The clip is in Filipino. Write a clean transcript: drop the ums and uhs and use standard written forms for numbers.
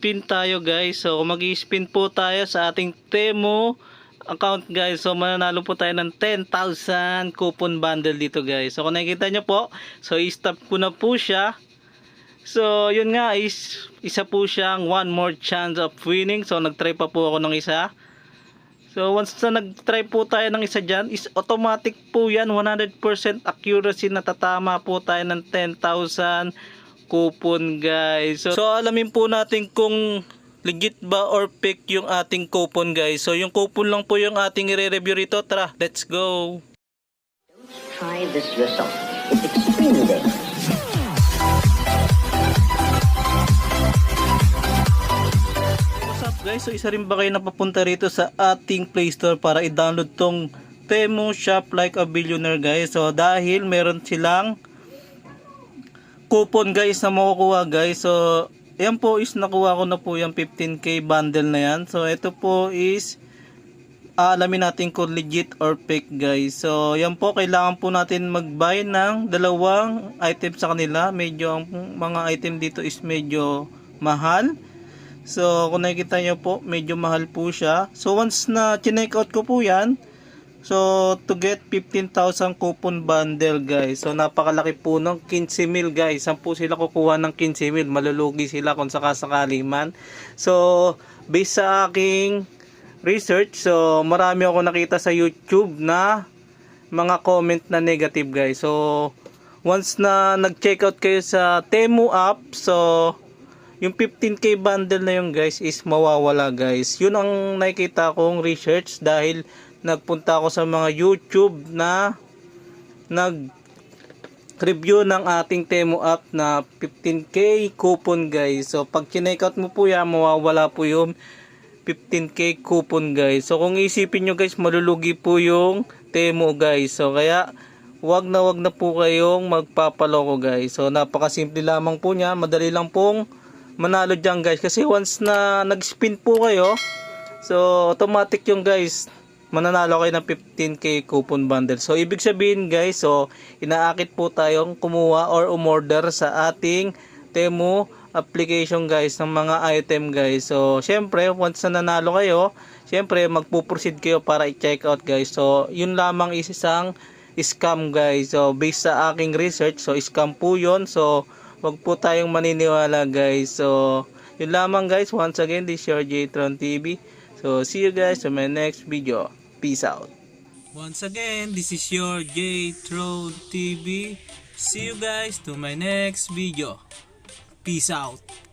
mag-spin tayo guys. So mag-spin po tayo sa ating Temu account guys. So mananalo po tayo ng 10,000 coupon bundle dito guys. So kung nakikita nyo po, so i-stop ko na po siya. So yun nga is isa po siyang one more chance of winning. So nag-try pa po ako ng isa. So once na nag-try po tayo ng isa dyan, is automatic po yan, 100% accuracy na tatama po tayo ng 10,000 coupon guys. So alamin po natin kung legit ba or fake yung ating coupon guys. So yung coupon lang po yung ating i-review rito. Tara, let's go! Try this yourself. It's extremely dangerous. Guys, so isa rin ba kayo napapunta rito sa ating Play Store para i-download tong Temu Shop Like a Billionaire guys. So dahil meron silang coupon guys na makukuha guys. So yan po is nakuha ko na po yung 15k bundle na yan. So ito po is alamin natin kung legit or fake guys. So yan po, kailangan po natin mag-buy ng dalawang item sa kanila. Medyo ang mga item dito is medyo mahal. So kung nakikita nyo po, medyo mahal po siya. So once na chinek out ko po yan, so to get 15,000 coupon bundle guys. So napakalaki po ng 15,000 guys. Saan po sila kukuha ng 15,000? Malulugi sila kung sakasakali man. So based sa aking research, so marami ako nakita sa YouTube na mga comment na negative guys. So once na nag-check out kayo sa Temu app, so yung 15k bundle na yun guys is mawawala guys. Yun ang nakikita kong research dahil nagpunta ako sa mga YouTube na nag-review ng ating Temu app na 15k coupon guys. So pag chinek out mo po yan, mawawala po yung 15k coupon guys. So kung isipin nyo guys, malulugi po yung Temu guys. So kaya wag na po kayong magpapaloko guys. So napakasimple lamang po niya, madali lang pong manalo dyan guys, kasi once na nag-spin po kayo, so automatic yung guys, mananalo kayo ng 15k coupon bundle. So ibig sabihin guys, so inaakit po tayong kumuha or umorder sa ating Temu application guys ng mga item guys. So syempre once na nanalo kayo, syempre magpo-proceed kayo para i-check out guys. So yun lamang is isang scam guys. So based sa aking research, so scam po yun. So wag po tayong maniniwala guys. So yun lamang guys. Once again, this is your J-Tron TV. So see you guys in my next video. Peace out. Once again, this is your J-Tron TV. See you guys to my next video. Peace out.